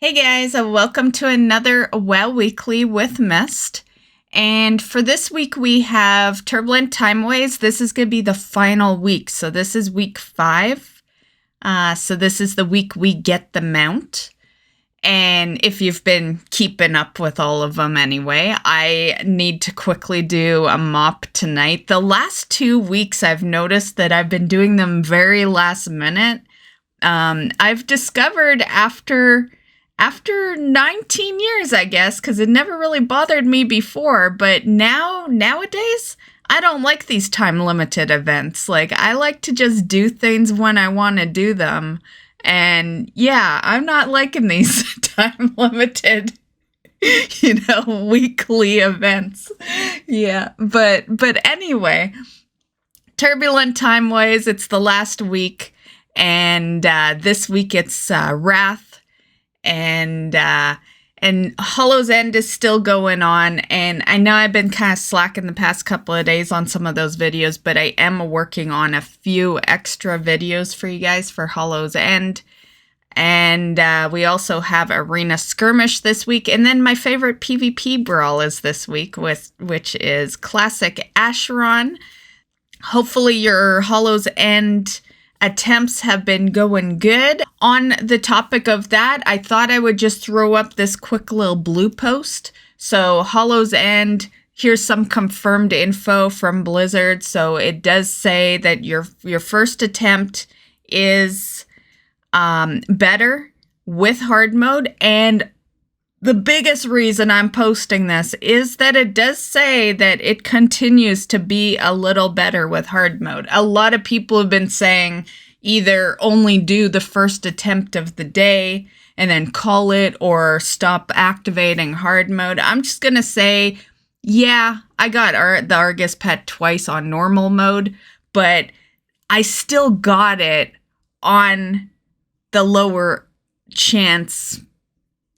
Hey guys, welcome to another WoW Weekly with Myst. And for this week we have Turbulent Timeways. This is going to be the final week. So this is week 5. So this is the week we get the mount. And if you've been keeping up with all of them anyway, I need to quickly do a mop tonight. The last 2 weeks I've noticed that I've been doing them very last minute. I've discovered after 19 years, I guess, because it never really bothered me before, but nowadays, I don't like these time-limited events. Like, I like to just do things when I want to do them, and yeah, I'm not liking these time-limited, weekly events. Yeah, but anyway, Turbulent Timeways, it's the last week, and this week it's Wrath. And Hallow's End is still going on, and I know I've been kind of slacking the past couple of days on some of those videos, but I am working on a few extra videos for you guys for Hallow's End. And we also have Arena Skirmish this week, and then my favorite PvP brawl is this week, which is Classic Acheron. Hopefully your Hallow's End attempts have been going good. On the topic of that, I thought I would just throw up this quick little blue post. So Hallow's End, here's some confirmed info from Blizzard. So it does say that your first attempt is better with hard mode, and the biggest reason I'm posting this is that it does say that it continues to be a little better with hard mode. A lot of people have been saying either only do the first attempt of the day and then call it, or stop activating hard mode. I'm just going to say, yeah, I got the Argus Pet twice on normal mode, but I still got it on the lower chance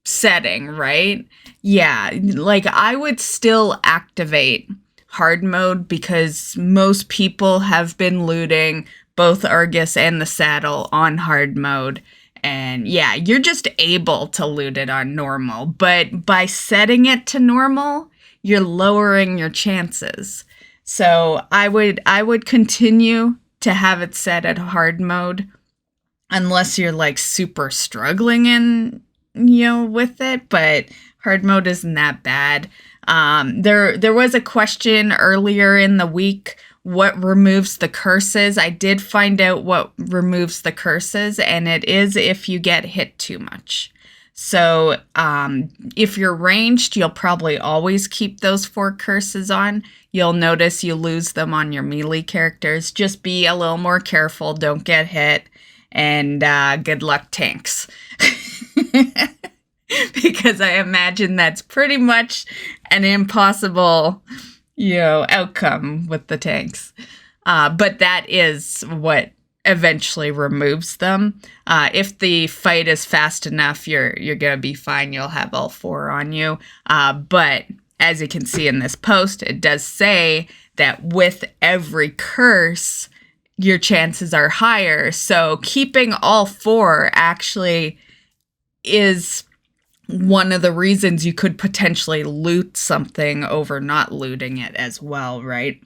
setting, right? Yeah, like I would still activate hard mode because most people have been looting both Argus and the saddle on hard mode. And yeah, you're just able to loot it on normal, but by setting it to normal, you're lowering your chances. So I would continue to have it set at hard mode unless you're like super struggling with it, but hard mode isn't that bad. There was a question earlier in the week, what removes the curses? I did find out what removes the curses, and it is if you get hit too much. So if you're ranged, you'll probably always keep those 4 curses on. You'll notice you lose them on your melee characters. Just be a little more careful, don't get hit, and good luck, tanks. Because I imagine that's pretty much an impossible, outcome with the tanks. But that is what eventually removes them. If the fight is fast enough, you're gonna be fine. You'll have all 4 on you. But as you can see in this post, it does say that with every curse, your chances are higher. So keeping all 4 actually is one of the reasons you could potentially loot something over not looting it as well, right?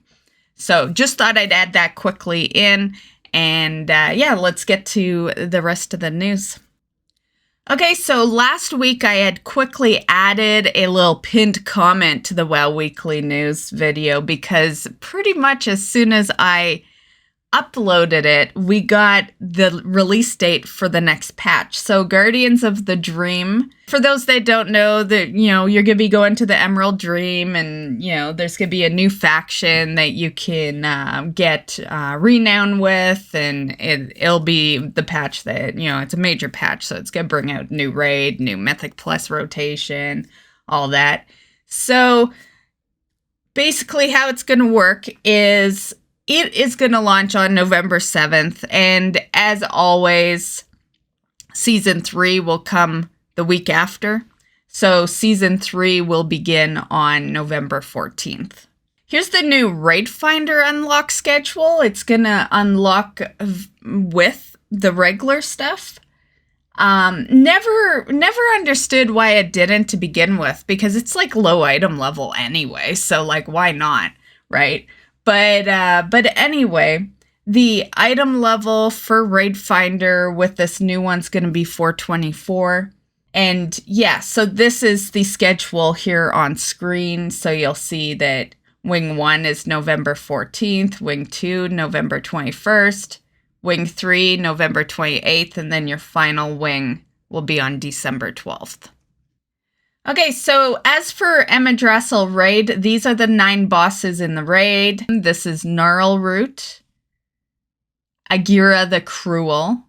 So just thought I'd add that quickly in. And yeah, let's get to the rest of the news. Okay, so last week I had quickly added a little pinned comment to the WoW Weekly News video because pretty much as soon as I uploaded it, we got the release date for the next patch. So Guardians of the Dream, for those that don't know, that you're gonna be going to the Emerald Dream, and there's gonna be a new faction that you can get renown with, and it'll be the patch that it's a major patch, so it's gonna bring out new raid, new Mythic Plus rotation, all that. So basically how it's gonna work is it is going to launch on November 7th, and as always, Season 3 will come the week after. So Season 3 will begin on November 14th. Here's the new Raid Finder unlock schedule. It's going to unlock with the regular stuff. Never understood why it didn't to begin with, because it's like low item level anyway. So like, why not, right? But anyway, the item level for Raid Finder with this new one's going to be 424. And yeah, so this is the schedule here on screen. So you'll see that Wing 1 is November 14th, Wing 2, November 21st, Wing 3, November 28th, and then your final wing will be on December 12th. Okay, so as for Emadrassil Raid, these are the 9 bosses in the raid. This is Gnarlroot, Agira the Cruel,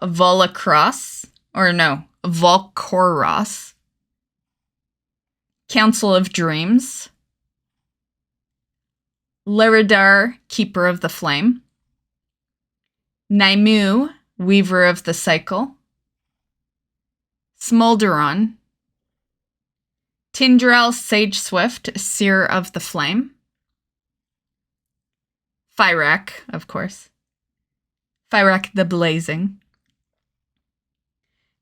Volkoros, Council of Dreams, Liridar, Keeper of the Flame, Naimu, Weaver of the Cycle, Smolderon, Tindrel Sage Swift, Seer of the Flame, Fyrak, of course, Fyrak the Blazing.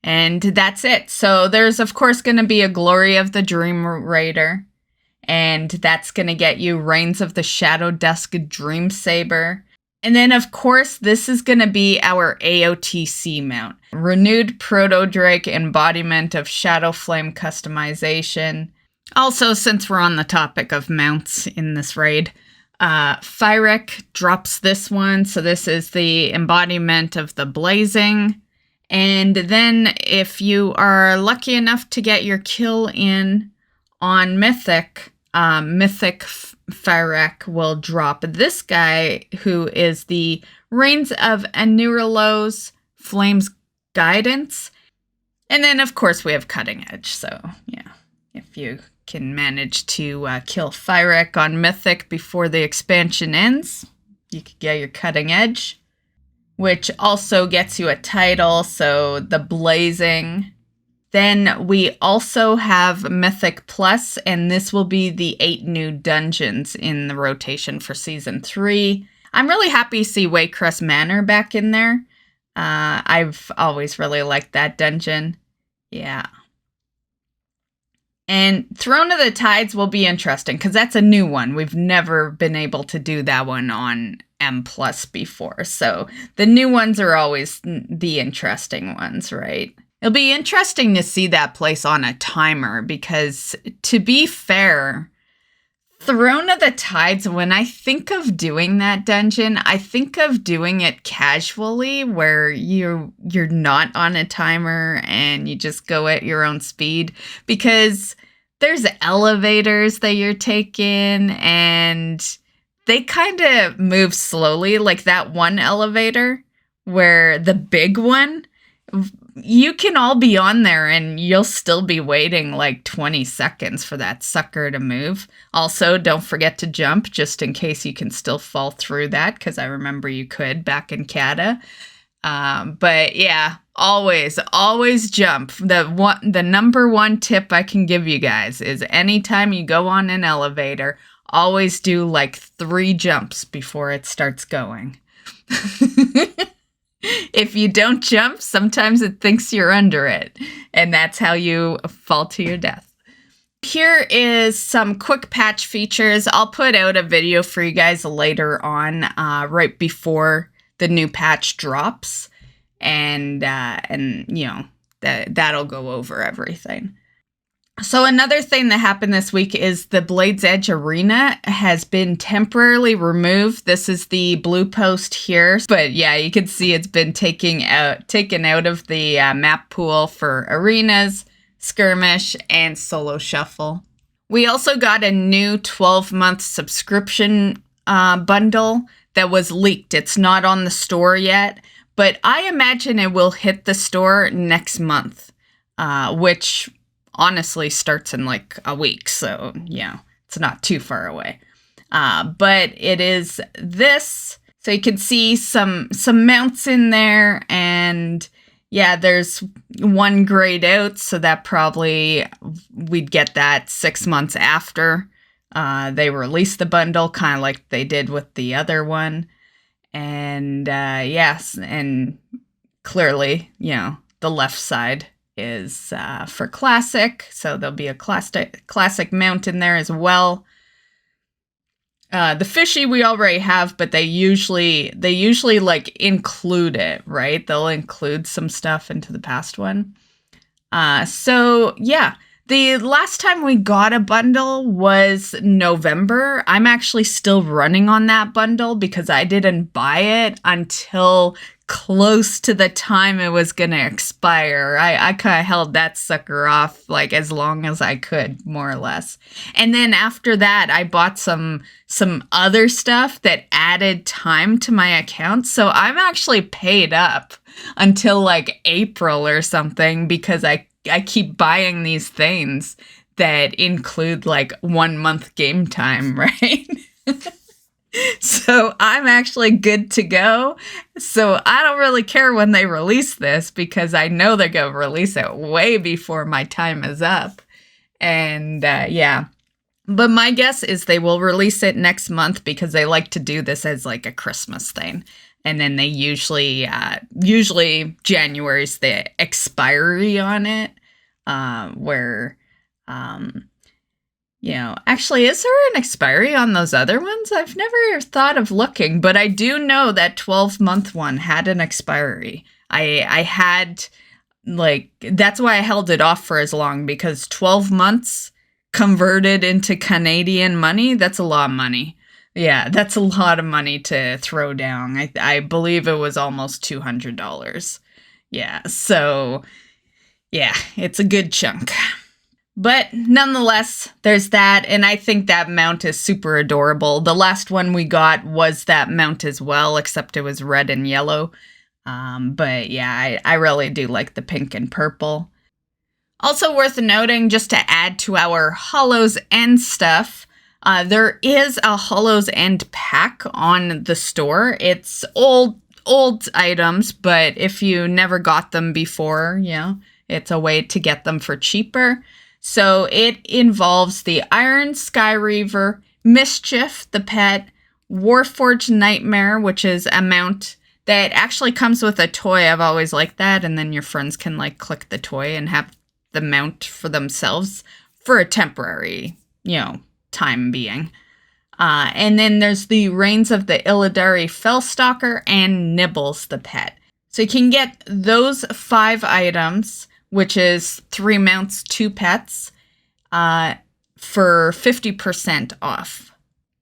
And that's it. So there's, of course, going to be a Glory of the Dream Raider. And that's going to get you Reigns of the Shadow Dusk Dream Saber. And then, of course, this is going to be our AOTC mount. Renewed Proto-Drake Embodiment of Shadow Flame Customization. Also, since we're on the topic of mounts in this raid, Fyrak drops this one. So this is the embodiment of the Blazing. And then if you are lucky enough to get your kill in on Mythic, Fyrak will drop this guy, who is the Reigns of Anurelo's Flames Guidance. And then, of course, we have Cutting Edge. So, yeah, if you can manage to kill Fyrak on Mythic before the expansion ends, you could get your Cutting Edge, which also gets you a title, so the Blazing. Then we also have Mythic Plus, and this will be the 8 new dungeons in the rotation for Season 3. I'm really happy to see Waycrest Manor back in there. I've always really liked that dungeon. Yeah. And Throne of the Tides will be interesting, because that's a new one. We've never been able to do that one on M Plus before. So the new ones are always the interesting ones, right? It'll be interesting to see that place on a timer, because to be fair, Throne of the Tides, when I think of doing that dungeon, I think of doing it casually, where you're not on a timer and you just go at your own speed, because there's elevators that you're taking and they kind of move slowly, like that one elevator where the big one, you can all be on there and you'll still be waiting like 20 seconds for that sucker to move. Also, don't forget to jump, just in case you can still fall through that, because I remember you could back in Cata. But yeah, always jump. The number one tip I can give you guys is anytime you go on an elevator, always do like 3 jumps before it starts going. If you don't jump, sometimes it thinks you're under it, and that's how you fall to your death. Here is some quick patch features. I'll put out a video for you guys later on, right before the new patch drops, and you know, that'll go over everything. So another thing that happened this week is the Blade's Edge Arena has been temporarily removed. This is the blue post here. But yeah, you can see it's been taken out of the map pool for arenas, skirmish, and solo shuffle. We also got a new 12-month subscription bundle that was leaked. It's not on the store yet, but I imagine it will hit the store next month, which honestly starts in like a week, so yeah, it's not too far away. But it is this, so you can see some mounts in there, and yeah, there's 1 grayed out, so that probably we'd get that 6 months after they release the bundle, kind of like they did with the other one. And yes, and clearly, the left side is for classic, so there'll be a classic mount in there as well. The fishy we already have, but they usually like include it, right? They'll include some stuff into the past one. So yeah, the last time we got a bundle was November. I'm actually still running on that bundle because I didn't buy it until close to the time it was going to expire. I kind of held that sucker off like as long as I could, more or less. And then after that, I bought some other stuff that added time to my account. So I'm actually paid up until like April or something because I keep buying these things that include like 1 month game time, right? So I'm actually good to go. So I don't really care when they release this because I know they're going to release it way before my time is up. And yeah. But my guess is they will release it next month because they like to do this as like a Christmas thing. And then they usually January's the expiry on it, where, actually, is there an expiry on those other ones? I've never thought of looking, but I do know that 12-month one had an expiry. I had, like, that's why I held it off for as long, because 12 months converted into Canadian money, that's a lot of money. Yeah, that's a lot of money to throw down. I believe it was almost $200. Yeah, so, yeah, it's a good chunk. But nonetheless, there's that, and I think that mount is super adorable. The last one we got was that mount as well, except it was red and yellow. But yeah, I really do like the pink and purple. Also worth noting, just to add to our Hallows End stuff, there is a Hallows End pack on the store. It's old items, but if you never got them before, it's a way to get them for cheaper. So it involves the Iron Sky Reaver, Mischief, the pet, Warforged Nightmare, which is a mount that actually comes with a toy. I've always liked that. And then your friends can like click the toy and have the mount for themselves for a temporary, time being. And then there's the Reigns of the Illidari Fellstalker and Nibbles the pet. So you can get those 5 items, which is 3 mounts, 2 pets, for 50% off.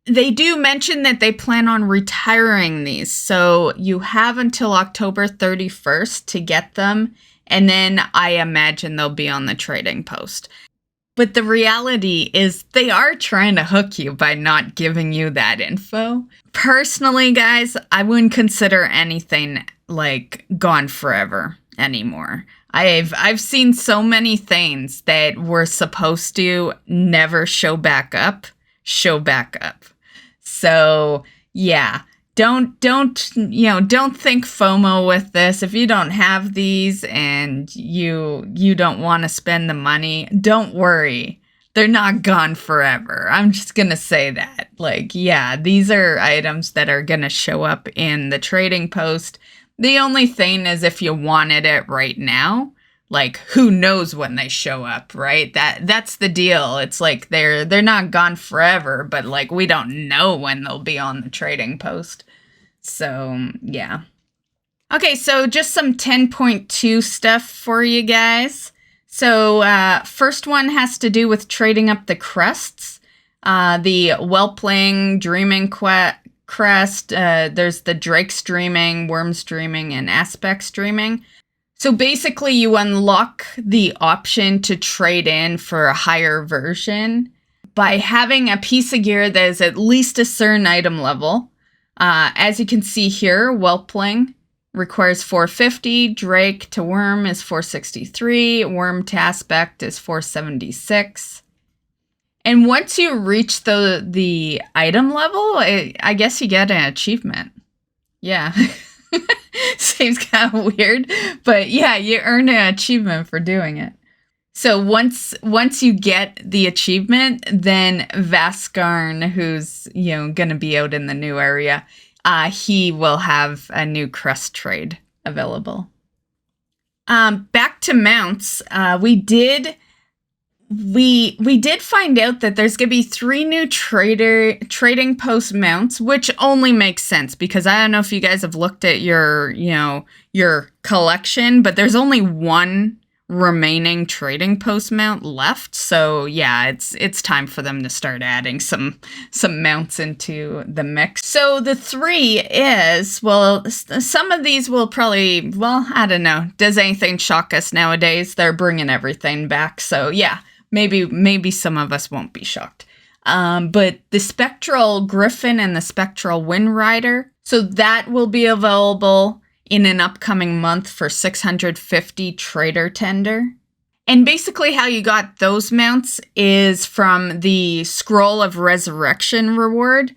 They do mention that they plan on retiring these, so you have until October 31st to get them, and then I imagine they'll be on the trading post. But the reality is they are trying to hook you by not giving you that info. Personally, guys, I wouldn't consider anything like gone forever anymore. I've seen so many things that were supposed to never show back up. So yeah, don't think FOMO with this. If you don't have these and you don't want to spend the money, don't worry. They're not gone forever. I'm just going to say that. Like, yeah, these are items that are going to show up in the trading post. The only thing is if you wanted it right now, like who knows when they show up, right? That's the deal. It's like they're not gone forever, but like we don't know when they'll be on the trading post. So, yeah. Okay, so just some 10.2 stuff for you guys. So, first one has to do with trading up the crests. The Whelpling, Dreaming crest, there's the Drake's Dreaming, Worm's Dreaming, and Aspect's Dreaming. So basically you unlock the option to trade in for a higher version by having a piece of gear that is at least a certain item level. As you can see here, Whelpling requires 450, Drake to Worm is 463, Worm to Aspect is 476. And once you reach the item level, I guess you get an achievement. Yeah. Seems kind of weird, but yeah, you earn an achievement for doing it. So once you get the achievement, then Vascarn, who's gonna be out in the new area, he will have a new crest trade available. Back to mounts. We did find out that there's gonna be 3 new trading post mounts, which only makes sense because I don't know if you guys have looked at your collection, but there's only 1 remaining trading post mount left. So yeah, it's time for them to start adding some mounts into the mix. So the 3 is, well, some of these will probably, well, I don't know. Does anything shock us nowadays? They're bringing everything back. So yeah, maybe some of us won't be shocked. But the Spectral Griffin and the Spectral Wind Rider, so that will be available in an upcoming month for 650 trader tender. And basically how you got those mounts is from the Scroll of Resurrection reward.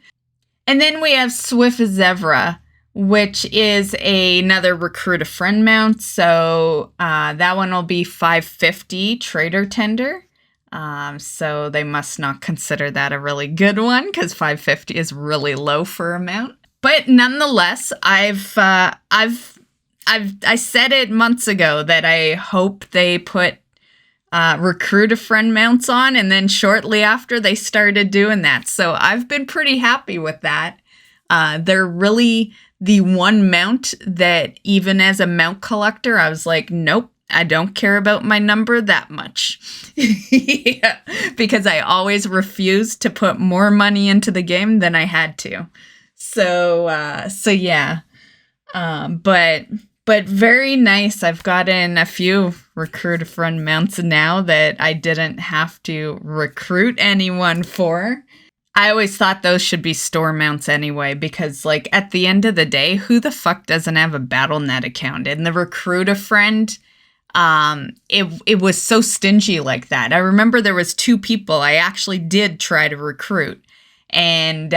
And then we have Swift Zevra, which is another Recruit a Friend mount. So that one will be 550 trader tender. So they must not consider that a really good one because 550 is really low for a mount. But nonetheless, I said it months ago that I hope they put Recruit a Friend mounts on, and then shortly after they started doing that. So I've been pretty happy with that. They're really the one mount that even as a mount collector, I was like, nope, I don't care about my number that much. Yeah, because I always refused to put more money into the game than I had to. So yeah. But very nice. I've gotten a few Recruit a Friend mounts now that I didn't have to recruit anyone for. I always thought those should be store mounts anyway, because like at the end of the day, who the fuck doesn't have a BattleNet account? And the Recruit a Friend, it was so stingy like that. I remember there was 2 people I actually did try to recruit, and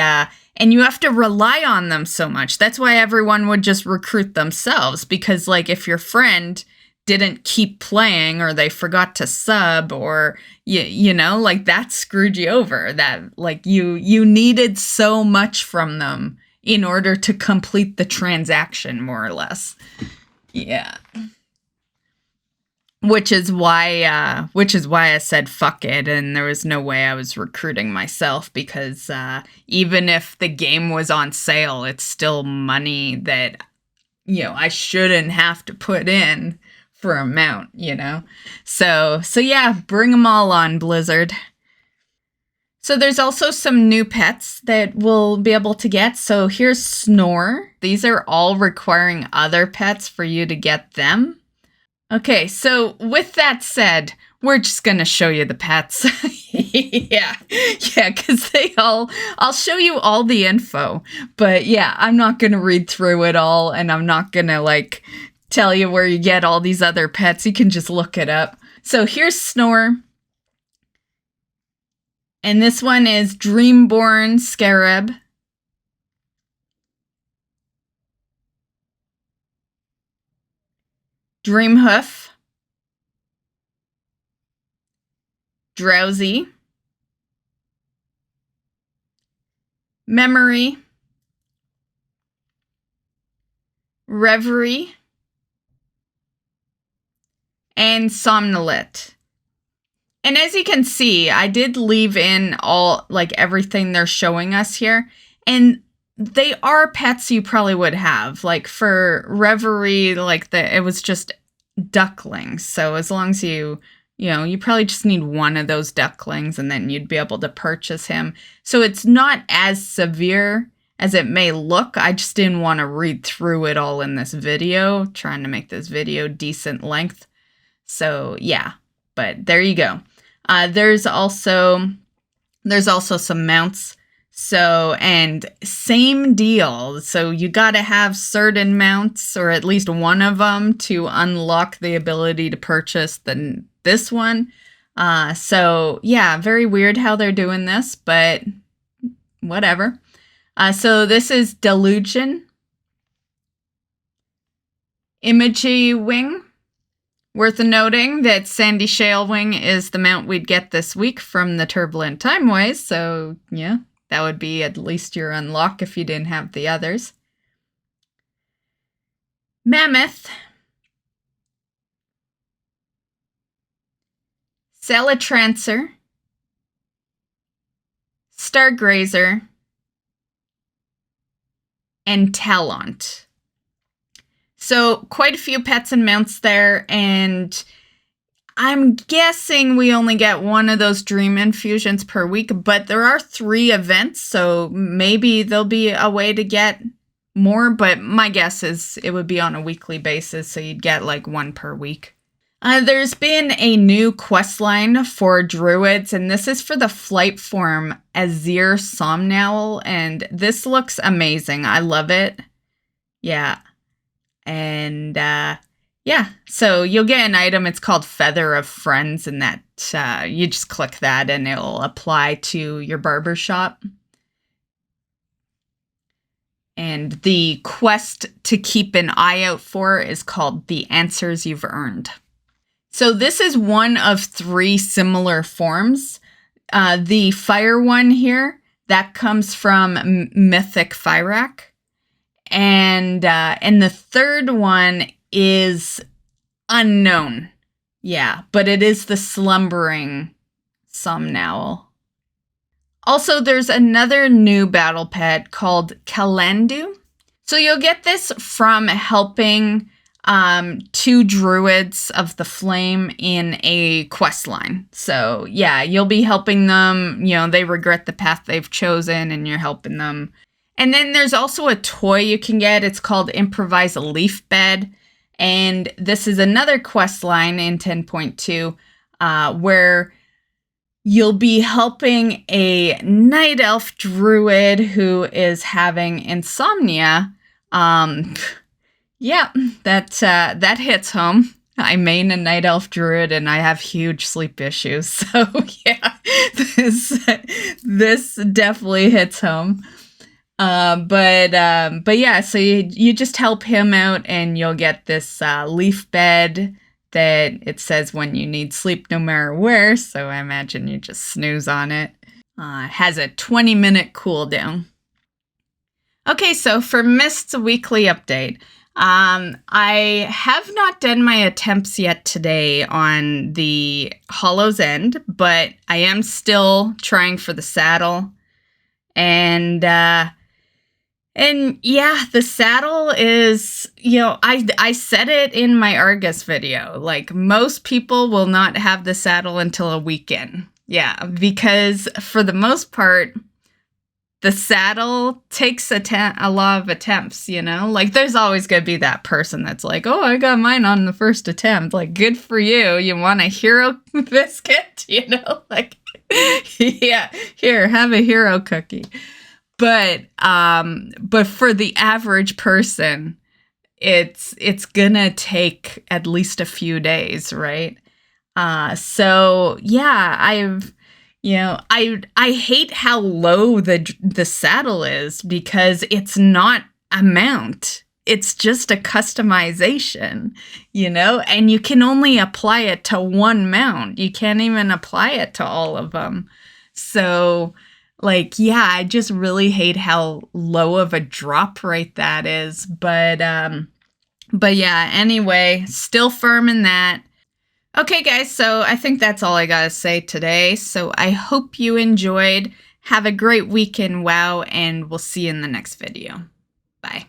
you have to rely on them so much. That's why everyone would just recruit themselves, because like if your friend didn't keep playing or they forgot to sub or you know, like that screwed you over. That like you needed so much from them in order to complete the transaction, more or less. Yeah. Which is why I said fuck it, and there was no way I was recruiting myself, because even if the game was on sale, it's still money that, you know, I shouldn't have to put in for a mount, you know? So yeah, bring them all on, Blizzard. So there's also some new pets that we'll be able to get. So here's Snore. These are all requiring other pets for you to get them. Okay, so with that said, we're just gonna show you the pets. yeah, because I'll show you all the info. But yeah, I'm not gonna read through it all, and I'm not gonna like tell you where you get all these other pets. You can just look it up. So here's Snore. And this one is Dreamborn Scarab. Dreamhoof, Drowsy, Memory, Reverie, and Somnolent. And as you can see, I did leave in all, like, everything they're showing us here. And they are pets you probably would have. Like, for Reverie, like, it was just ducklings. So as long as you probably just need one of those ducklings, and then you'd be able to purchase him. So it's not as severe as it may look. I just didn't want to read through it all in this video, trying to make this video decent length. So yeah, but there you go. There's also some mounts. So, and same deal. So you got to have certain mounts, or at least one of them, to unlock the ability to purchase this one. So yeah, very weird how they're doing this, but whatever. So this is Delusion. Imagi Wing. Worth noting that Sandy Shale Wing is the mount we'd get this week from the Turbulent Timeways, so yeah, that would be at least your unlock if you didn't have the others. Mammoth. Salatrancer, Stargrazer, and Talont. So quite a few pets and mounts there, and I'm guessing we only get one of those dream infusions per week, but there are 3 events, so maybe there'll be a way to get more, but my guess is it would be on a weekly basis, so you'd get like 1 per week. There's been a new quest line for druids, and this is for the flight form Azir Somnowl, and this looks amazing. I love it. Yeah. And yeah, so you'll get an item. It's called Feather of Friends, and that you just click that and it'll apply to your barber shop. And the quest to keep an eye out for is called The Answers You've Earned. So this is one of 3 similar forms. The fire one here, that comes from Mythic Fyrak. And the third one is unknown. Yeah, but it is the Slumbering Somnowl. Also, there's another new battle pet called Kalandu. So you'll get this from helping 2 druids of the flame in a quest line. So yeah, you'll be helping them. You know, they regret the path they've chosen and you're helping them. And then there's also a toy you can get. It's called Improvised Leaf Bed. And this is another quest line in 10.2 where you'll be helping a night elf druid who is having insomnia. Yeah, that hits home. I main a night elf druid and I have huge sleep issues. So yeah, this definitely hits home. But yeah, so you just help him out and you'll get this leaf bed that it says when you need sleep no matter where, so I imagine you just snooze on it. It has a 20-minute cooldown. Okay, so for Myst's weekly update, I have not done my attempts yet today on the Hallow's End, but I am still trying for the saddle. And yeah, the saddle is, you know, I said it in my Argus video, like most people will not have the saddle until a weekend. Yeah, because for the most part, the saddle takes a lot of attempts, you know? Like there's always going to be that person that's like, oh, I got mine on the first attempt. Like, good for you. You want a hero biscuit, you know? Like, yeah, here, have a hero cookie. But for the average person, it's gonna take at least a few days, right? So yeah, I hate how low the saddle is because it's not a mount. It's just a customization, you know, and you can only apply it to one mount. You can't even apply it to all of them. So like, yeah, I just really hate how low of a drop rate that is. But yeah, anyway, still firm in that. Okay, guys, so I think that's all I gotta say today. So I hope you enjoyed. Have a great week in WoW, and we'll see you in the next video. Bye.